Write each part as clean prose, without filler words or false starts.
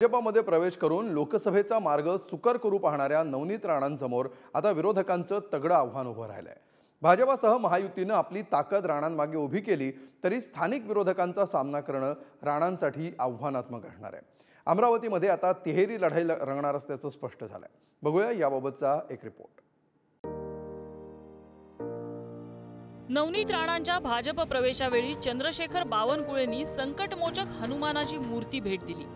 भाजपमध्ये प्रवेश करून लोकसभेचा मार्ग सुकर करू पाहणाऱ्या नवनीत राणांसमोर आता विरोधकांचं तगडं आव्हान उभं राहिलंय। भाजपसह महायुतीनं आपली ताकद राणांमागे उभी केली तरी स्थानिक विरोधकांचा सामना करणं राणांसाठी आव्हानात्मक असणार आहे। अमरावतीमध्ये आता तिहेरी लढाई रंगणार असल्याचं स्पष्ट झालंय। बघूया याबाबतचा एक रिपोर्ट। नवनीत राणांच्या भाजप प्रवेशावेळी चंद्रशेखर बावनकुळेंनी संकटमोचक हनुमानाची मूर्ती भेट दिली।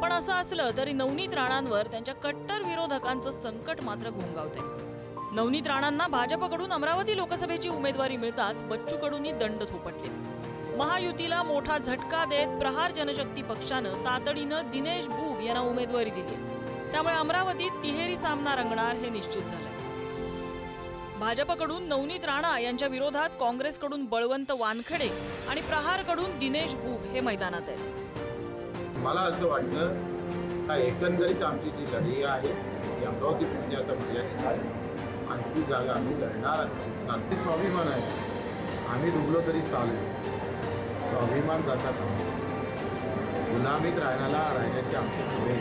पण असं असलं तरी नवनीत राणांवर त्यांच्या कट्टर विरोधकांचं संकट मात्र घोंगावतंय। नवनीत राणांना भाजपकडून अमरावती लोकसभेची उमेदवारी मिळताच बच्चू कडूंनी दंड थोपटले। महायुतीला मोठा झटका देत प्रहार जनशक्ती पक्षानं तातडीनं दिनेश बुब यांना उमेदवारी दिली। त्यामुळे अमरावतीत तिहेरी सामना रंगणार हे निश्चित झालंय। भाजपकडून नवनीत राणा यांच्या विरोधात काँग्रेसकडून बळवंत वानखेडे आणि प्रहारकडून दिनेश बुब हे मैदानात आहेत। मला असं वाटतं का एकंदरीत आमची जी लढाई आहे ती अमरावती पुण्यात मर्यादित आहे आणि ती जागा आम्ही लढणार आहोत। स्वाभिमान आहे, आम्ही डुबलो तरी चालेल, स्वाभिमान जातात गुलामीत राहण्याची आमची सवय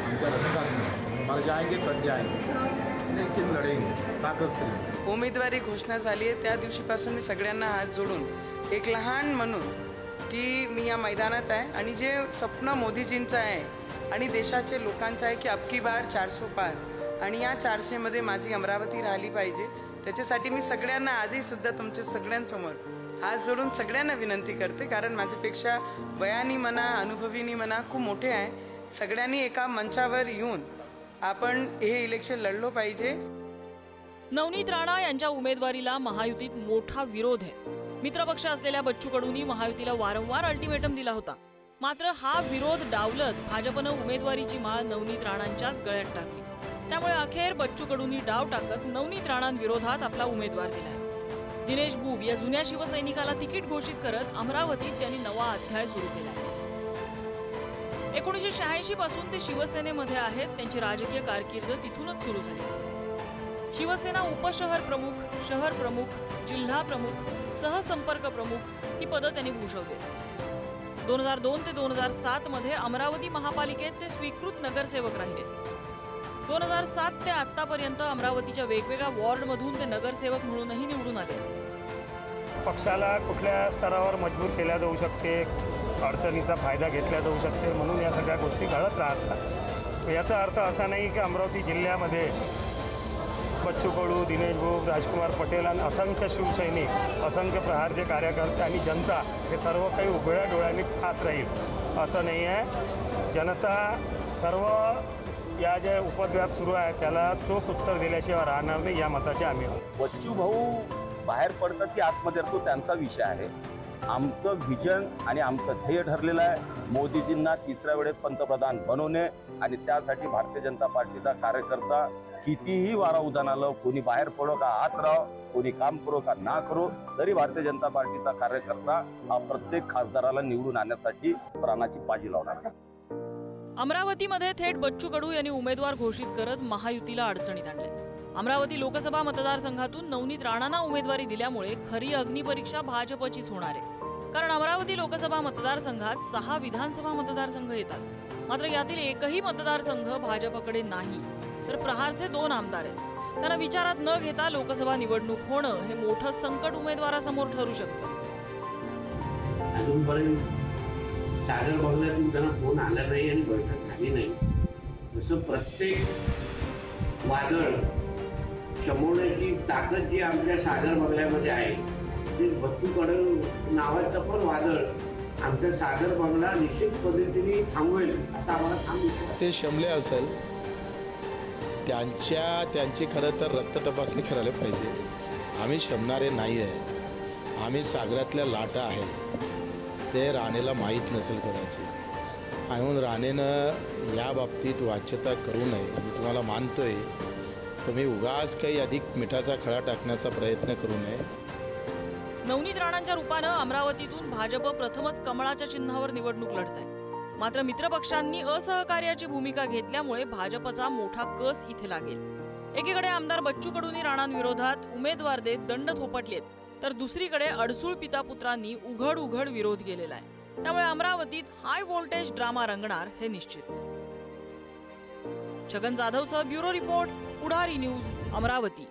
आमच्या रक्तात नाही। मर जाएंगे कट जाएंगे लेकिन लढेंगे ताकद से। उमेदवारी घोषणा झाली आहे त्या दिवशीपासून मी सगळ्यांना हात जोडून एक लहान म्हणून की मी या मैदानात आहे आणि जे स्वप्न मोदीजींचं आहे आणि देशाचे लोकांचं आहे की अबकी बार 400 पार आणि या 400 मध्ये माझी अमरावती राहिली पाहिजे। त्याच्यासाठी मी सगळ्यांना आजही सुद्धा तुमच्या सगळ्यांसमोर हात जोडून सगळ्यांना विनंती करते, कारण माझ्यापेक्षा वयानी म्हणा अनुभवीनी म्हणा खूप मोठे आहे। सगळ्यांनी एका मंचावर येऊन आपण हे इलेक्शन लढलो पाहिजे। नवनीत राणा यांच्या उमेदवारीला महायुतीत मोठा विरोध आहे। मित्रपक्ष असलेल्या बच्चू कडूंनी महायुतीला वारंवार अल्टिमेटम दिला होता, मात्र हा विरोध डावलत भाजपनं उमेदवारीची माळ नवनीत राणांच्याच गळ्यात टाकली। त्यामुळे अखेर बच्चू कडूंनी डाव टाकत नवनीत राणांविरोधात आपला उमेदवार दिलाय। दिनेश बुब या जुन्या शिवसैनिकाला तिकीट घोषित करत अमरावतीत त्यांनी नवा अध्याय सुरू केलाय। 1986 पासून ते शिवसेनेमध्ये आहेत। त्यांची राजकीय कारकीर्द तिथूनच सुरू झाली। शिवसेना उपशहर प्रमुख, शहर प्रमुख, जिल्हा प्रमुख, सहसंपर्क प्रमुख ही पदं त्यांनी भूषवली। 2002 ते 2007 मध्ये अमरावती महापालिकेत ते स्वीकृत नगरसेवक राहिले। 2007 ते आतापर्यंत अमरावतीच्या वेगवेगळ्या वॉर्डमधून ते नगरसेवक म्हणूनही निवडून आले। पक्षाला कुठल्या स्तरावर मजबूर केल्या जाऊ शकते, अडचणीचा फायदा घेतला जाऊ शकते, म्हणून या सगळ्या गोष्टी घडत राहतात। याचा अर्थ असा नाही की अमरावती जिल्ह्यामध्ये बच्चू कडू, दिनेश बुब, राजकुमार पटेल आणि असंख्य शिवसैनिक, असंख्य प्रहारचे कार्यकर्ते आणि जनता हे सर्व काही उघड्या डोळ्यांनी खात राहील असं नाही आहे। जनता सर्व या जे उपद्व्याप सुरू आहे त्याला चोख उत्तर दिल्याशिवाय राहणार नाही या मताचे आम्ही आहोत। बच्चू भाऊ बाहेर पडतात की आतमध्ये तो त्यांचा विषय आहे। आमचं व्हिजन आणि आमचं ध्येय ठरलेलं आहे मोदीजींना तिसऱ्या वेळेस पंतप्रधान बनवणे आणि त्यासाठी भारतीय जनता पार्टीचा कार्यकर्ता कितीही वारा उदान आलं, कोणी बाहेर पडो का आत राहो, कोणी काम करो का ना करो, तरी भारतीय जनता पार्टीचा कार्यकर्ता हा प्रत्येक खासदाराला निवडून आणण्यासाठी प्राणाची बाजी लावणार। अमरावतीमध्ये थेट बच्चू कडू यांनी उमेदवार घोषित करत महायुतीला अडचणीत आणले। अमरावती लोकसभा मतदारसंघातून नवनीत राणांना उमेदवारी दिल्यामुळे खरी अग्निपरीक्षा भाजपचीच होणार आहे, कारण अमरावती लोकसभा मतदारसंघात 6 विधानसभा मतदारसंघ येतात। मात्र यातील एकही मतदारसंघ भाजपकडे नाही, तर प्रहारचे 2 आमदार आहेत। त्यांना विचारात न घेता लोकसभा निवडणूक होणं हे मोठं संकट उमेदवारासमोर ठरू शकतं। अजूनपर्यंत सागर बंगल्यातून त्यांना फोन आला नाही आणि बैठक झाली नाही। जसं प्रत्येक वादळ शमवण्याची ताकद जी आमच्या सागर बंगल्यामध्ये आहे, ते बच्चू कडू नावाचं पण वादळ आमच्या सागर बंगला निश्चित पद्धतीने थांबवेल आता आम्हाला थांबू। ते शमले असेल त्यांची खरं तर रक्त तपासणी करायला पाहिजे। आम्ही शमणारे नाही आहे, आम्ही सागरातल्या लाटा आहे। ते राणेला माहीत नसेल कदाचित, म्हणून राणेनं या बाबतीत वाच्यता करू नये। मी तुम्हाला मानतोय, तुम्ही उगाच काही अधिक मिठाचा खडा टाकण्याचा प्रयत्न करू नये। नवनीत राणांच्या रूपानं अमरावतीतून भाजप प्रथमच कमळाच्या चिन्हावर निवडणूक लढत आहे। मात्र मित्रपक्षांनी असहकार्याची भूमिका घेतल्यामुळे भाजपचा मोठा कस इथे लागेल। एकीकडे आमदार बच्चू कडूंनी राणांविरोधात उमेदवार देत दंड थोपटलेत, तर दुसरीकडे अडसूळ पिता पुत्रांनी उघड विरोध केलेला आहे। त्यामुळे अमरावतीत हाय व्होल्टेज ड्रामा रंगणार हे निश्चित. छगन जाधवसह ब्युरो रिपोर्ट, पुढारी न्यूज, अमरावती.